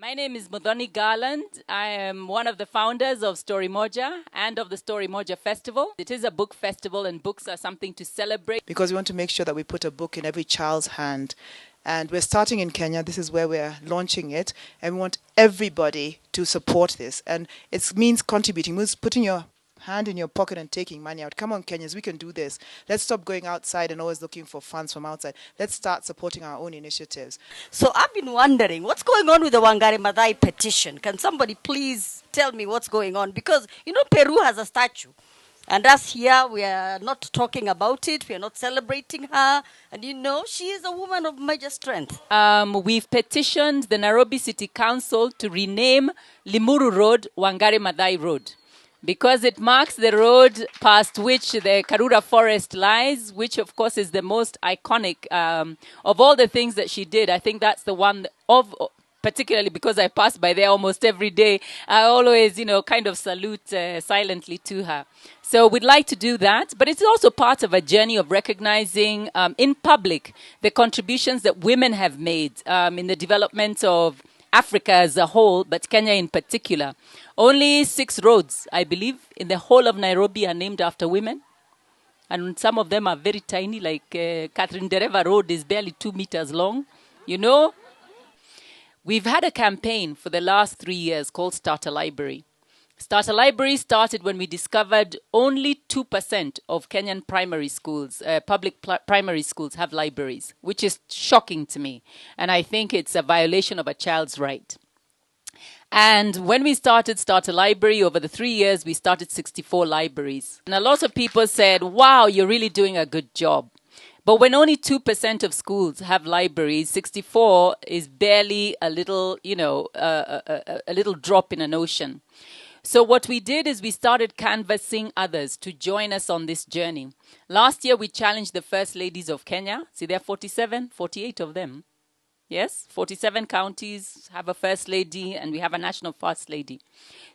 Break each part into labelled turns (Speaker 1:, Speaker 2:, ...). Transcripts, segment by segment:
Speaker 1: My name is Modoni Garland. I am one of the founders of Story Moja and of the Story Moja Festival. It is a book festival, and books are something to celebrate.
Speaker 2: Because we want to make sure that we put a book in every child's hand. And we're starting in Kenya. This is where we're launching it. And we want everybody to support this. And it means contributing. It means putting your hand in your pocket and taking money out. Come on, Kenyans, we can do this. Let's stop going outside and always looking for funds from outside. Let's start supporting our own initiatives.
Speaker 3: So I've been wondering, what's going on with the Wangari Maathai petition? Can somebody please tell me what's going on? Because, Peru has a statue. And us here, we are not talking about it. We are not celebrating her. And she is a woman of major strength.
Speaker 1: We've petitioned the Nairobi City Council to rename Limuru Road Wangari Maathai Road, because it marks the road past which the Karura Forest lies, which of course is the most iconic of all the things that she did. I think that's the one particularly because I pass by there almost every day, I always, kind of salute silently to her. So we'd like to do that, but it's also part of a journey of recognizing in public the contributions that women have made in the development of Africa as a whole, but Kenya in particular. Only 6 roads, I believe, in the whole of Nairobi are named after women. And some of them are very tiny, like Catherine Dereva Road is barely 2 meters long. We've had a campaign for the last 3 years called Start a Library. Start a Library started when we discovered only 2% of Kenyan primary schools, public primary schools, have libraries, which is shocking to me. And I think it's a violation of a child's right. And when we started Start a Library, over the 3 years, we started 64 libraries. And a lot of people said, wow, you're really doing a good job. But when only 2% of schools have libraries, 64 is barely a little, a little drop in an ocean. So what we did is we started canvassing others to join us on this journey. Last year, we challenged the First Ladies of Kenya. See, there are 48 of them. Yes, 47 counties have a First Lady, and we have a National First Lady.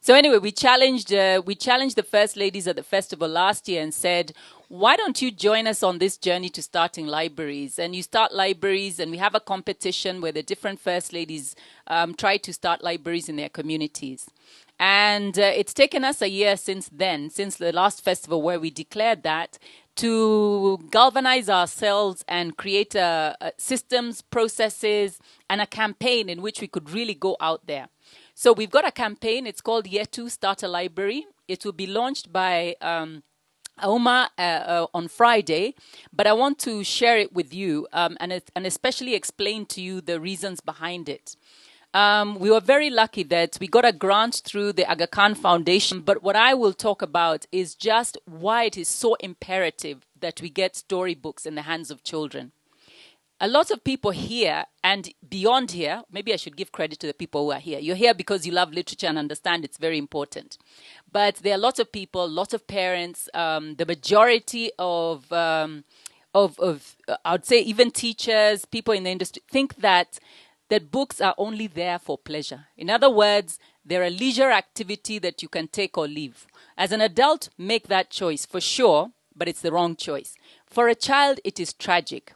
Speaker 1: So anyway, we challenged the First Ladies at the festival last year and said, why don't you join us on this journey to starting libraries? And you start libraries, and we have a competition where the different First Ladies try to start libraries in their communities. And it's taken us a year since then, since the last festival where we declared that, to galvanize ourselves and create systems, processes, and a campaign in which we could really go out there. So we've got a campaign. It's called Yetu Start a Library. It will be launched by Auma on Friday, but I want to share it with you and especially explain to you the reasons behind it. We were very lucky that we got a grant through the Aga Khan Foundation, but what I will talk about is just why it is so imperative that we get storybooks in the hands of children. A lot of people here and beyond here, maybe I should give credit to the people who are here. You're here because you love literature and understand it's very important. But there are lots of people, lots of parents, the majority of I would say even teachers, people in the industry, think that books are only there for pleasure. In other words, they're a leisure activity that you can take or leave. As an adult, make that choice for sure, but it's the wrong choice. For a child, it is tragic.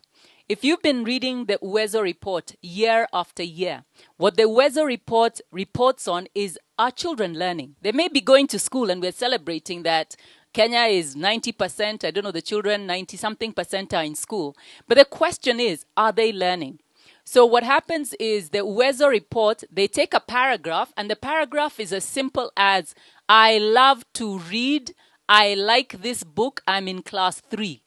Speaker 1: If you've been reading the Uwezo report year after year, what the Uwezo report reports on is, are children learning? They may be going to school, and we're celebrating that Kenya is 90%, I don't know, the children, 90-something% are in school. But the question is, are they learning? So what happens is the Uwezo report, they take a paragraph, and the paragraph is as simple as, I love to read, I like this book, I'm in class 3.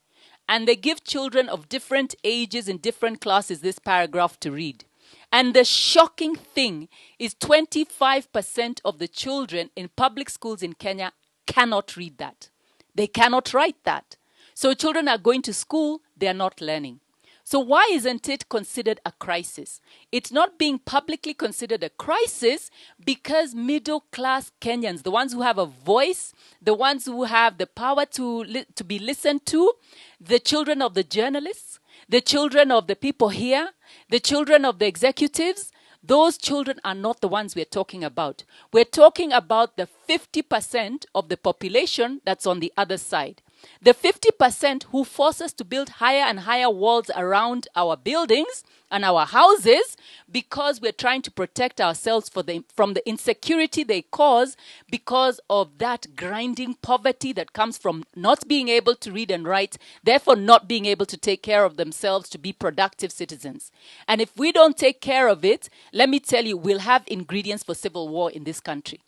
Speaker 1: And they give children of different ages in different classes this paragraph to read. And the shocking thing is 25% of the children in public schools in Kenya cannot read that. They cannot write that. So children are going to school, they are not learning. So why isn't it considered a crisis? It's not being publicly considered a crisis because middle-class Kenyans, the ones who have a voice, the ones who have the power to be listened to, the children of the journalists, the children of the people here, the children of the executives, those children are not the ones we're talking about. We're talking about the 50% of the population that's on the other side. The 50% who force us to build higher and higher walls around our buildings and our houses because we're trying to protect ourselves from the insecurity they cause because of that grinding poverty that comes from not being able to read and write, therefore not being able to take care of themselves to be productive citizens. And if we don't take care of it, let me tell you, we'll have ingredients for civil war in this country.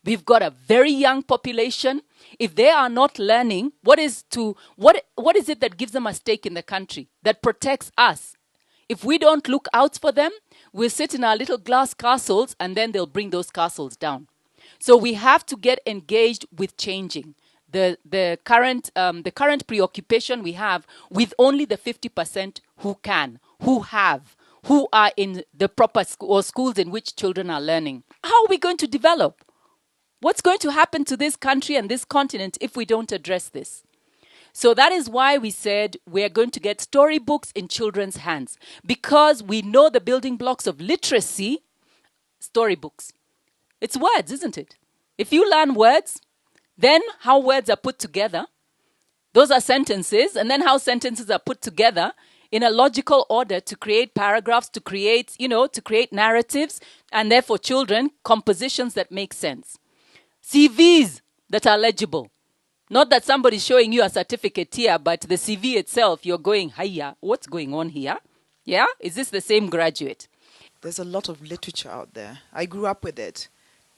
Speaker 1: We've got a very young population. If they are not learning, what is it that gives them a stake in the country, that protects us? If we don't look out for them, we'll sit in our little glass castles and then they'll bring those castles down. So we have to get engaged with changing the current preoccupation we have with only the 50% who can, who are in the proper schools in which children are learning. How are we going to develop? What's going to happen to this country and this continent if we don't address this? So that is why we said we're going to get storybooks in children's hands, because we know the building blocks of literacy, storybooks. It's words, isn't it? If you learn words, then how words are put together, those are sentences, and then how sentences are put together in a logical order to create paragraphs, to create narratives, and therefore children, compositions that make sense. CVs that are legible. Not that somebody's showing you a certificate here, but the CV itself, you're going, hiya, what's going on here? Yeah? Is this the same graduate?
Speaker 2: There's a lot of literature out there. I grew up with it.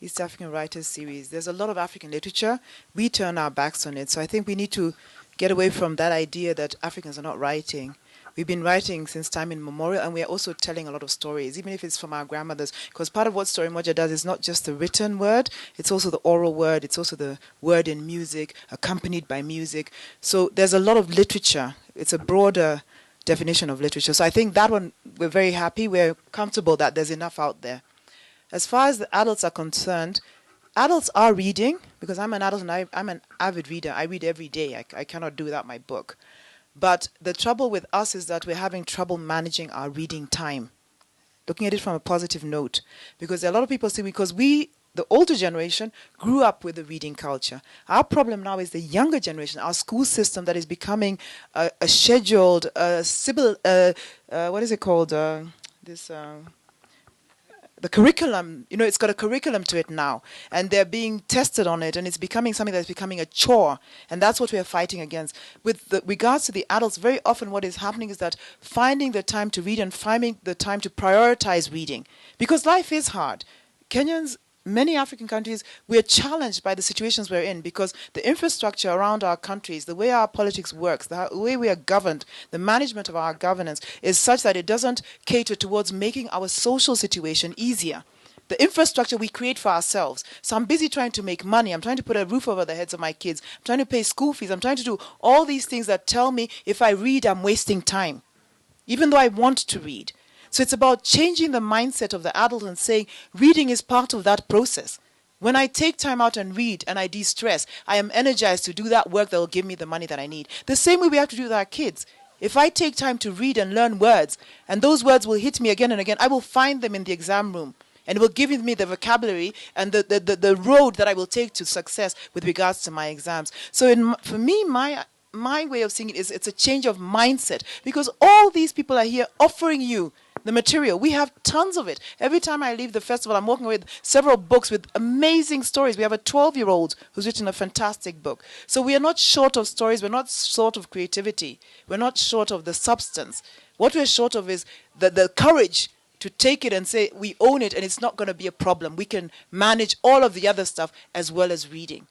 Speaker 2: East African Writers Series. There's a lot of African literature. We turn our backs on it. So I think we need to get away from that idea that Africans are not writing. We've been writing since time immemorial, and we are also telling a lot of stories, even if it's from our grandmothers. Because part of what Story Moja does is not just the written word, it's also the oral word, it's also the word in music, accompanied by music. So there's a lot of literature. It's a broader definition of literature. So I think that one, we're very happy, we're comfortable that there's enough out there. As far as the adults are concerned, adults are reading, because I'm an adult and I'm an avid reader. I read every day. I cannot do without my book. But the trouble with us is that we're having trouble managing our reading time, looking at it from a positive note. Because a lot of people say, because we, the older generation, grew up with the reading culture. Our problem now is the younger generation, our school system that is becoming a scheduled, what is it called? The curriculum, it's got a curriculum to it now, and they're being tested on it, and it's becoming something that's becoming a chore, and that's what we're fighting against. With regards to the adults, very often what is happening is that finding the time to read and finding the time to prioritize reading, because life is hard. Kenyans, many African countries, we're challenged by the situations we're in because the infrastructure around our countries, the way our politics works, the way we are governed, the management of our governance is such that it doesn't cater towards making our social situation easier. The infrastructure we create for ourselves. So I'm busy trying to make money. I'm trying to put a roof over the heads of my kids. I'm trying to pay school fees. I'm trying to do all these things that tell me if I read, I'm wasting time, even though I want to read. So it's about changing the mindset of the adult and saying reading is part of that process. When I take time out and read and I de-stress, I am energized to do that work that will give me the money that I need. The same way we have to do with our kids. If I take time to read and learn words, and those words will hit me again and again, I will find them in the exam room. And it will give me the vocabulary and the road that I will take to success with regards to my exams. So for me, my way of seeing it is it's a change of mindset. Because all these people are here offering you the material. We have tons of it. Every time I leave the festival, I'm walking with several books with amazing stories. We have a 12-year-old who's written a fantastic book. So we are not short of stories. We're not short of creativity. We're not short of the substance. What we're short of is the courage to take it and say we own it and it's not going to be a problem. We can manage all of the other stuff as well as reading.